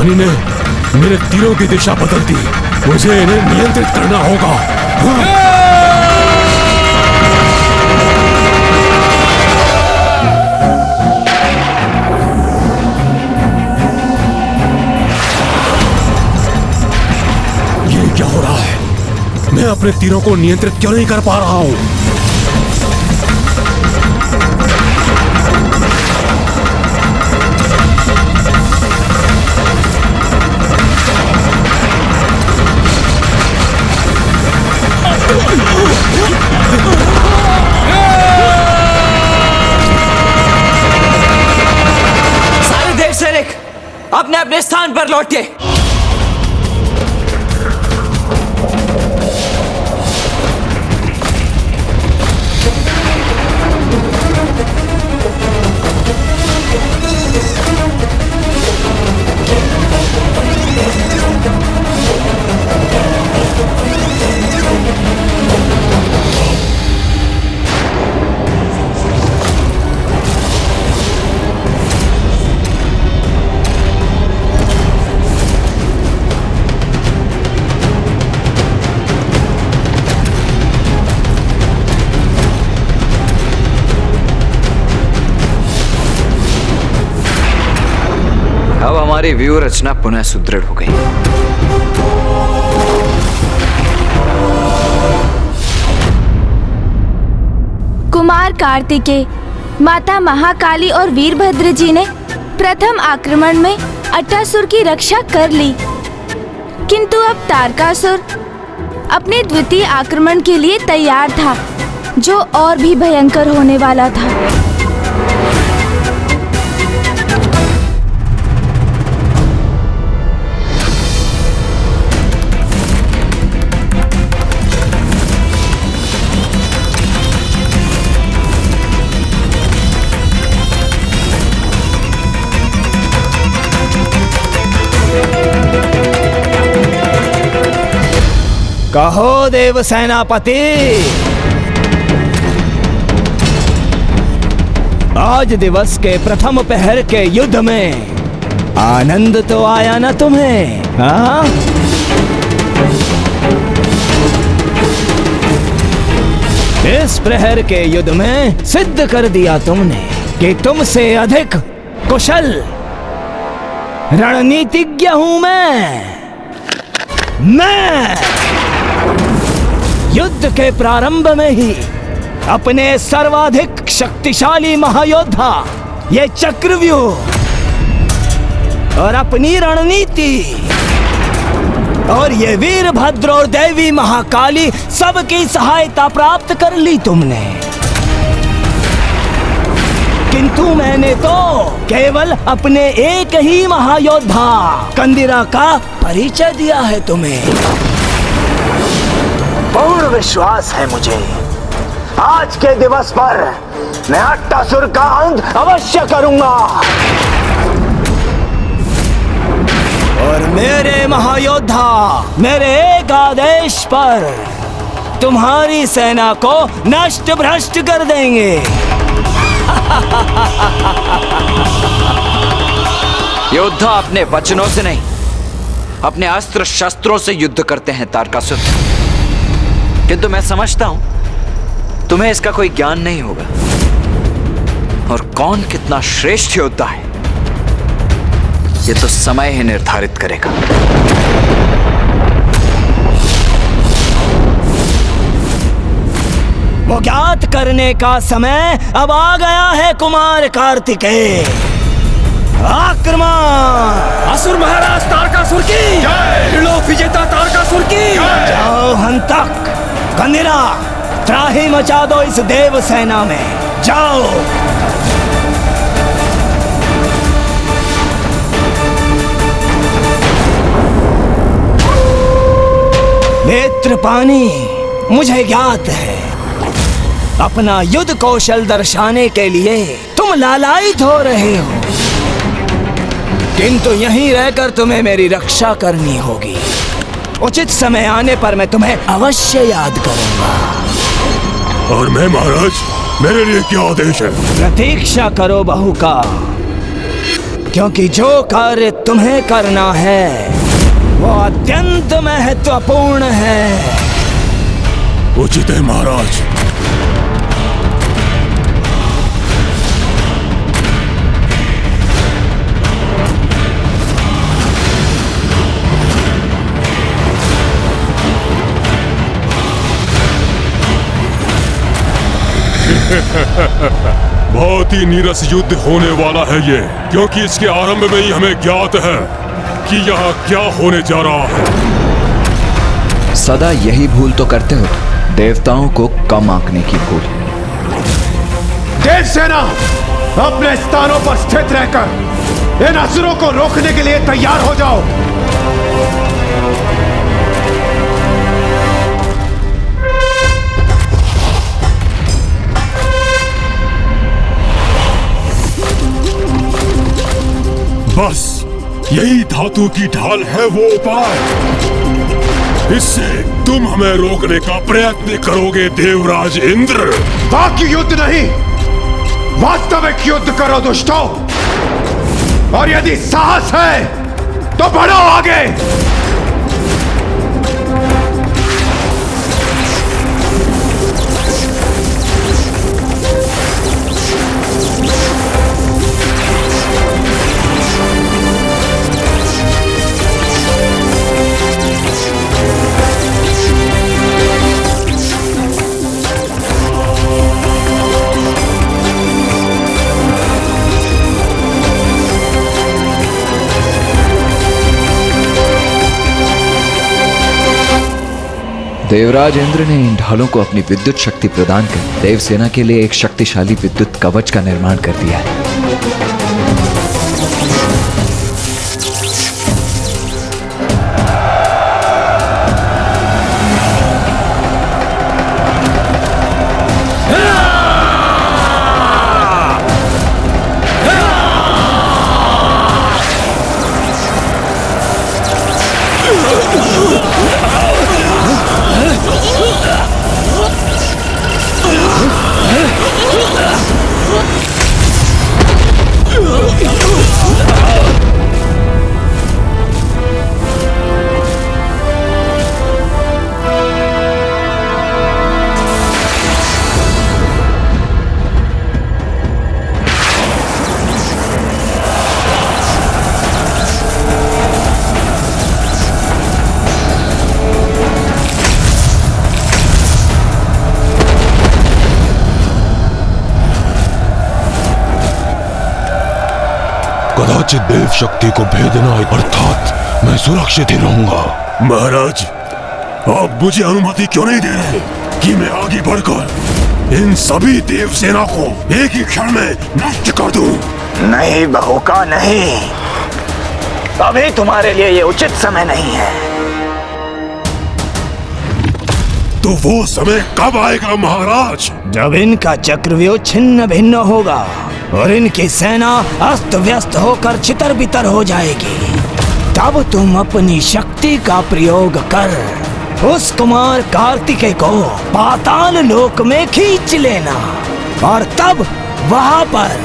ध्वनि ने मेरे तीरों की दिशा बदल दी। मुझे इन्हें नियंत्रित करना होगा। ये क्या हो रहा है? मैं अपने तीरों को नियंत्रित क्यों नहीं कर पा रहा हूं? सारे देव सैनिक अपने अपने स्थान पर लौटिए। अब हमारी व्यूह रचना पुनः सुदृढ़ हो गई। कुमार कार्तिकेय, माता महाकाली और वीरभद्र जी ने प्रथम आक्रमण में अट्टासुर की रक्षा कर ली, किंतु अब तारकासुर अपने द्वितीय आक्रमण के लिए तैयार था, जो और भी भयंकर होने वाला था। कहो देव सेनापति, आज दिवस के प्रथम पहर के युद्ध में आनंद तो आया ना तुम्हें? हाँ? इस प्रहर के युद्ध में सिद्ध कर दिया तुमने कि तुमसे अधिक कुशल रणनीतिज्ञ हूं मैं युद्ध के प्रारंभ में ही अपने सर्वाधिक शक्तिशाली महायोद्धा, ये चक्रव्यूह और अपनी रणनीति और ये वीरभद्र और देवी महाकाली सबकी सहायता प्राप्त कर ली तुमने, किंतु मैंने तो केवल अपने एक ही महायोद्धा कंदिरा का परिचय दिया है तुम्हें। पूर्ण विश्वास है मुझे, आज के दिवस पर मैं अट्टासुर का अंत अवश्य करूंगा और मेरे महायोद्धा मेरे एक आदेश पर तुम्हारी सेना को नष्ट भ्रष्ट कर देंगे। योद्धा अपने वचनों से नहीं, अपने अस्त्र शस्त्रों से युद्ध करते हैं तारकासुर, किंतु मैं समझता हूं तुम्हें इसका कोई ज्ञान नहीं होगा। और कौन कितना श्रेष्ठ योद्धा है, ये तो समय ही निर्धारित करेगा। वो ज्ञात करने का समय अब आ गया है कुमार कार्तिकेय। आक्रमण! असुर महाराज तारकासुर की जय! त्रिलोक विजेता तारकासुर की जय! जाओ हंतक, कंदिरा, त्राही मचा दो इस देव सेना में, जाओ। नेत्रपानी, मुझे ज्ञात है अपना युद्ध कौशल दर्शाने के लिए तुम लालायित हो रहे हो, किंतु यहीं रहकर तुम्हें मेरी रक्षा करनी होगी। उचित समय आने पर मैं तुम्हें अवश्य याद करूंगा। और मैं महाराज, मेरे लिए क्या आदेश है? प्रतीक्षा करो बहुकाल, क्योंकि जो कार्य तुम्हें करना है वो अत्यंत महत्वपूर्ण है। उचित है महाराज। बहुत ही नीरस युद्ध होने वाला है ये, क्योंकि इसके आरंभ में ही हमें ज्ञात है कि यहाँ क्या होने जा रहा है। सदा यही भूल तो करते हो, देवताओं को कम आंकने की भूल। देव सेना अपने स्थानों पर स्थित रहकर इन असुरों को रोकने के लिए तैयार हो जाओ। बस यही धातु की ढाल है वो उपाय। इससे तुम हमें रोकने का प्रयत्न करोगे देवराज इंद्र। वाक्य युद्ध नहीं, वास्तविक युद्ध करो दुष्टों। और यदि साहस है तो बढ़ो आगे। देवराज इंद्र ने इन ढालों को अपनी विद्युत शक्ति प्रदान कर देवसेना के लिए एक शक्तिशाली विद्युत कवच का निर्माण कर दिया है। कदाचित देव शक्ति को भेदना अर्थात मैं सुरक्षित ही रहूंगा। महाराज, आप मुझे अनुमति क्यों नहीं दे रहे कि मैं आगे बढ़कर इन सभी देव सेना को एक ही क्षण में नष्ट कर दूं? नहीं बहुका नहीं, अभी तुम्हारे लिए ये उचित समय नहीं है। तो वो समय कब आएगा महाराज? जब इनका चक्रव्यूह छिन्न भिन्न होगा और इनकी सेना अस्त व्यस्त होकर छितर बितर हो जाएगी, तब तुम अपनी शक्ति का प्रयोग कर उस कुमार कार्तिकेय को पाताल लोक में खींच लेना और तब वहां पर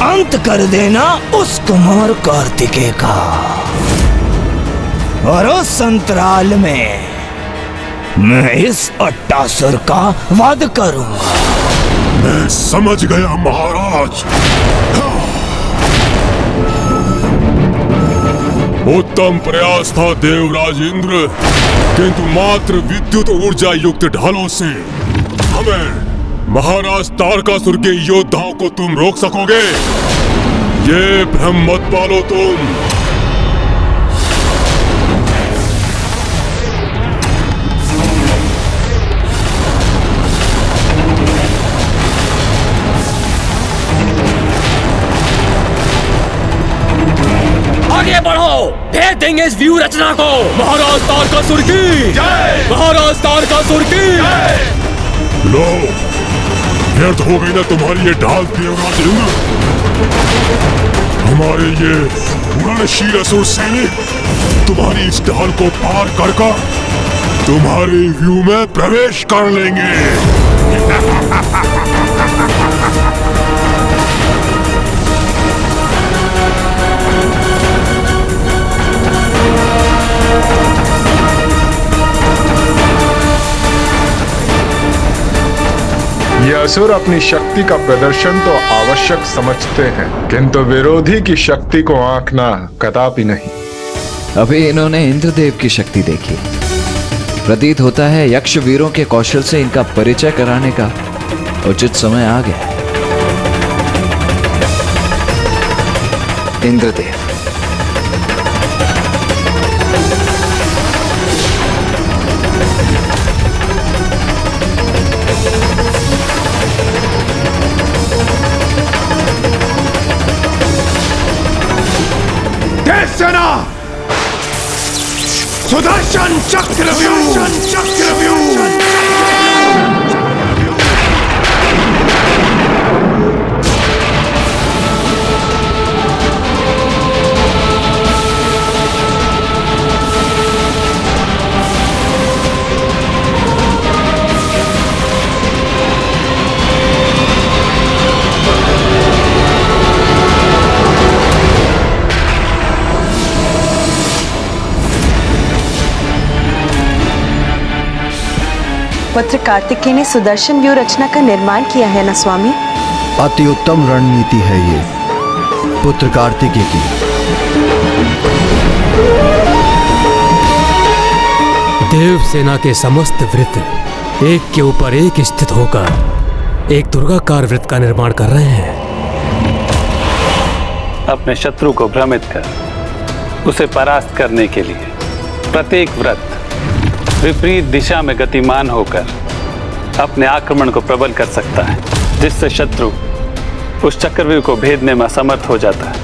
अंत कर देना उस कुमार कार्तिकेय का। और उस अंतराल में मैं इस अट्टासुर का वध करूंगा। मैं समझ गया महाराज। उत्तम प्रयास था देवराज इंद्र, किंतु मात्र विद्युत ऊर्जा युक्त ढालों से हमें महाराज तारकासुर के योद्धाओं को तुम रोक सकोगे? ये भ्रम मत पालो तुम। आगे बढ़ो, भेज देंगे इस व्यू रचना को। महाराज तारकासुर की जय! महाराज तारकासुर की जय! लो, व्यर्थ हो गई ना तुम्हारी ये ढाल देवराज इंद्र। हमारे ये उड़नशील असुर सैनिक तुम्हारी इस ढाल को पार कर तुम्हारे व्यू में प्रवेश कर लेंगे। असुर अपनी शक्ति का प्रदर्शन तो आवश्यक समझते हैं, किंतु विरोधी की शक्ति को आंकना कदापि नहीं। अभी इन्होंने इंद्रदेव की शक्ति देखी। प्रतीत होता है यक्ष वीरों के कौशल से इनका परिचय कराने का उचित समय आ गया। इंद्रदेव, देवसेना सुदर्शन चक्रव्यूह। पुत्र कार्तिकेय ने सुदर्शन व्यूह रचना का निर्माण किया है ना स्वामी? अति उत्तम रणनीति है ये पुत्र कार्तिकेय की। देव सेना के समस्त वृत्त एक के ऊपर एक स्थित होकर एक दुर्गाकार वृत्त का निर्माण कर रहे हैं। अपने शत्रु को भ्रमित कर उसे परास्त करने के लिए प्रत्येक व्रत विपरीत दिशा में गतिमान होकर अपने आक्रमण को प्रबल कर सकता है, जिससे शत्रु उस चक्रव्यूह को भेदने में असमर्थ हो जाता है।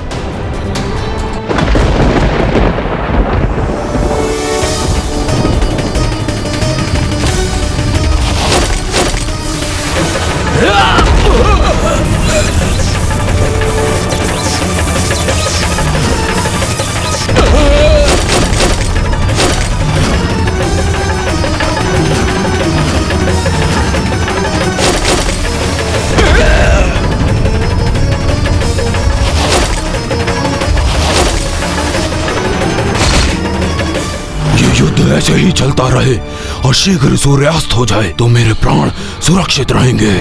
ऐसे ही चलता रहे और शीघ्र सूर्यास्त हो जाए तो मेरे प्राण सुरक्षित रहेंगे।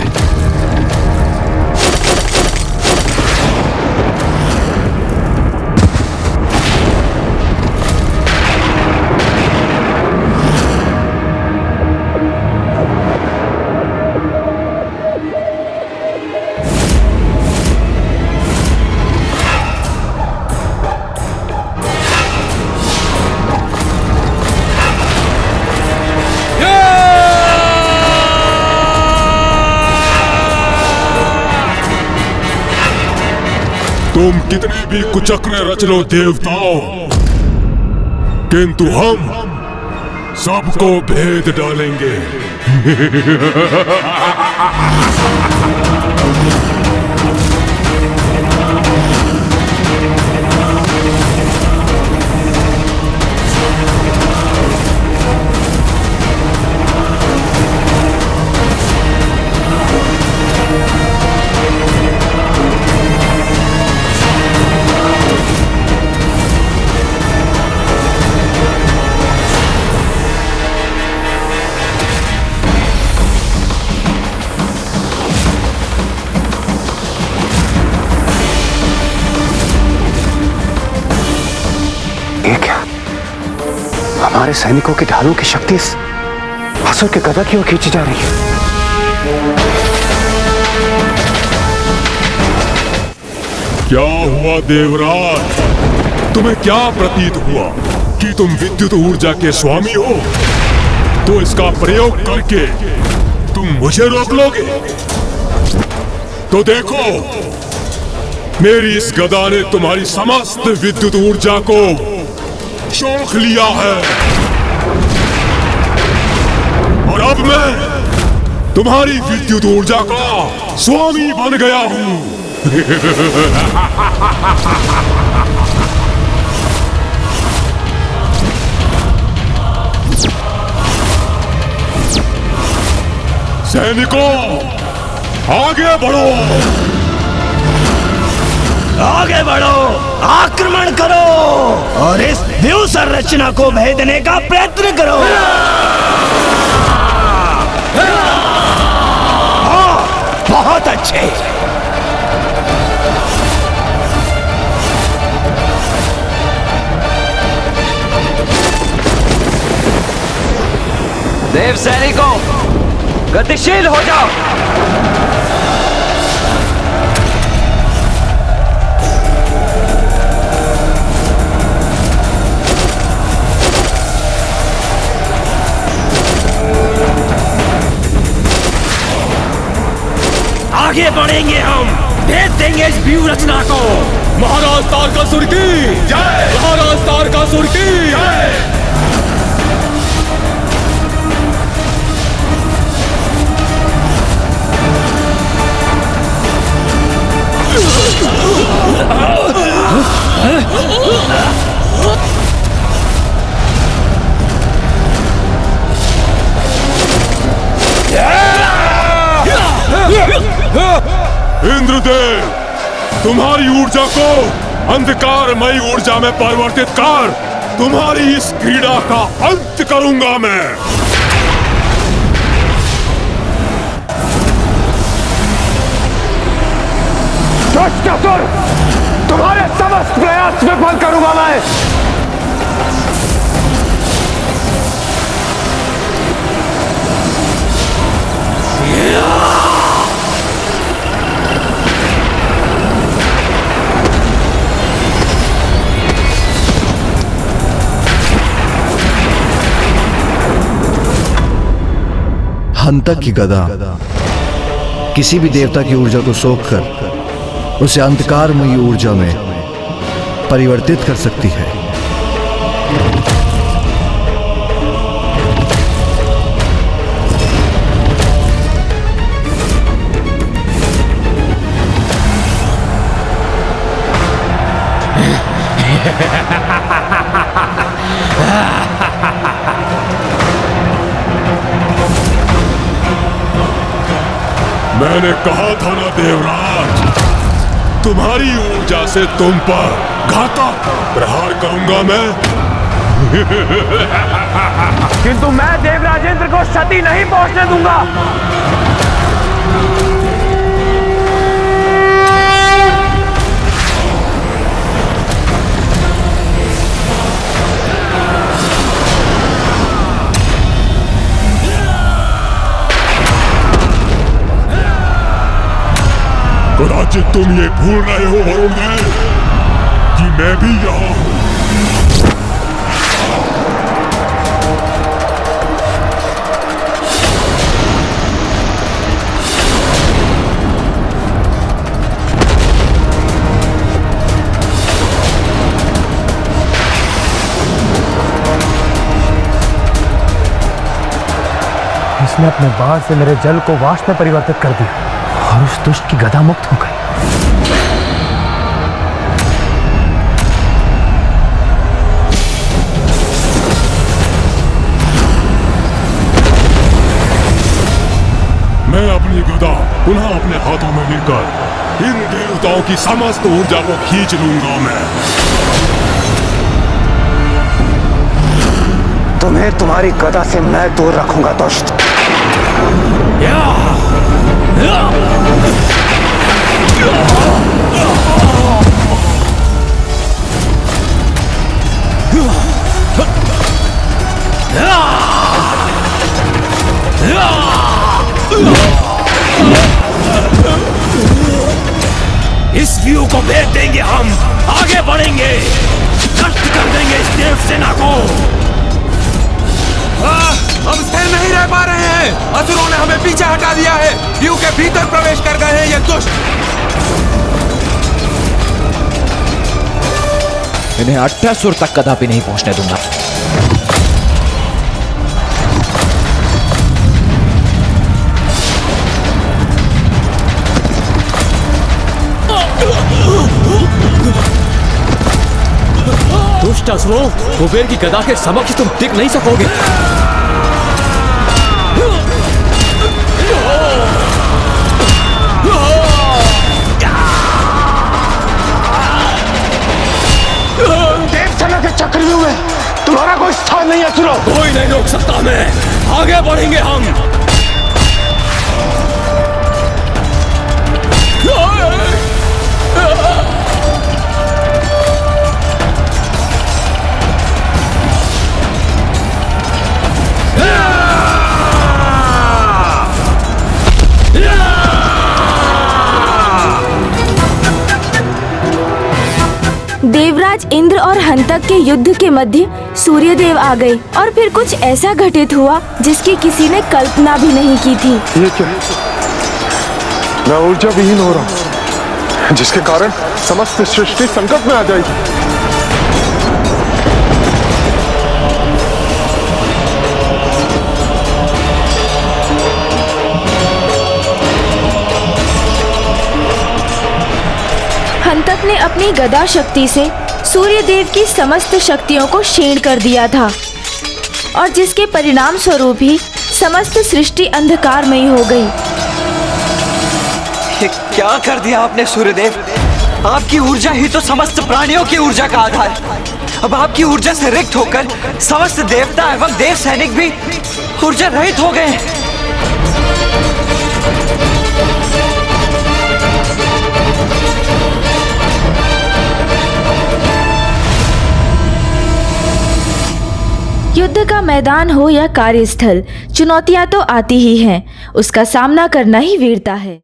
तुम कितने भी कुचक्र रच लो देवताओं, किंतु हम सबको भेद डालेंगे। हमारे सैनिकों की ढालों की शक्ति इस असुर के गदा की ओर खींची जा रही है। क्या हुआ देवराज, तुम्हें क्या प्रतीत हुआ कि तुम विद्युत ऊर्जा के स्वामी हो? तो इसका प्रयोग करके तुम मुझे रोक लोगे? तो देखो, मेरी इस गदा ने तुम्हारी समस्त विद्युत ऊर्जा को शोख लिया है और अब मैं तुम्हारी विद्युत ऊर्जा का स्वामी बन गया हूं। सैनिकों, आगे बढ़ो, आगे बढ़ो, आक्रमण करो और इस व्यूह संरचना को भेदने का प्रयत्न करो। बहुत अच्छे। देव सैनिकों, गतिशील हो जाओ। आगे बढ़ेंगे हम, भेज देंगे इस व्यूह रचना को। महाराज तारकासुर की जय, महाराज तारकासुर की जय। इंद्रदेव, तुम्हारी ऊर्जा को अंधकारमयी ऊर्जा में परिवर्तित कर तुम्हारी इस क्रीड़ा का अंत करूंगा मैं। दुष्टासुर, तुम्हारे समस्त प्रयास विफल करूंगा मैं। हंतक की गदा किसी भी देवता की ऊर्जा को सोखकर उसे अंधकारमयी ऊर्जा में परिवर्तित कर सकती है। मैंने कहा था ना देवराज, तुम्हारी ऊर्जा से तुम पर घातक प्रहार करूंगा मैं। किंतु मैं देवराजेंद्र को क्षति नहीं पहुंचने दूंगा। कदाचित तुम ये भूल रहे हो वरुण देव कि मैं भी यहाँ हूं। इसने अपने बाण से मेरे जल को वाष्प में परिवर्तित कर दिया और उस दुष्ट की गदा मुक्त हो गई। मैं अपनी गदा पुनः अपने हाथों में लेकर इन देवताओं की समस्त ऊर्जा को खींच लूंगा मैं। तुम्हें तुम्हारी गदा से मैं दूर रखूंगा दुष्ट। इस व्यू को भेज देंगे हम, आगे बढ़ेंगे, नष्ट कर देंगे इस देव सेना को। हम स्थिर नहीं रह पा रहे हैं, असुरों ने हमें पीछे हटा दिया है, व्यू के भीतर प्रवेश कर गए हैं ये दुष्ट। इन्हें 18 सुर तक कदापि नहीं पहुंचने दूंगा। दुष्ट असुरों, कुबेर की गदा के समक्ष तुम टिक नहीं सकोगे। देवसेना के चक्रव्यूह में तुम्हारा कोई स्थान नहीं है असुरों। कोई नहीं रोक सकता मैं, आगे बढ़ेंगे हम। देवराज इंद्र और हंतक के युद्ध के मध्य सूर्यदेव आ गए और फिर कुछ ऐसा घटित हुआ जिसकी किसी ने कल्पना भी नहीं की थी। ये क्या? मैं ऊर्जा विहीन हो रहा हूँ, जिसके कारण समस्त सृष्टि संकट में आ जाएगी। हंतक ने अपनी गदा शक्ति से सूर्यदेव की समस्त शक्तियों को क्षीण कर दिया था और जिसके परिणाम स्वरूप ही समस्त सृष्टि अंधकारमयी हो गई। ये क्या कर दिया आपने सूर्यदेव? आपकी ऊर्जा ही तो समस्त प्राणियों की ऊर्जा का आधार है। अब आपकी ऊर्जा से रिक्त होकर समस्त देवता एवं देव सैनिक भी ऊर्जा रहित हो गए। युद्ध का मैदान हो या कार्यस्थल, चुनौतियां तो आती ही हैं। उसका सामना करना ही वीरता है।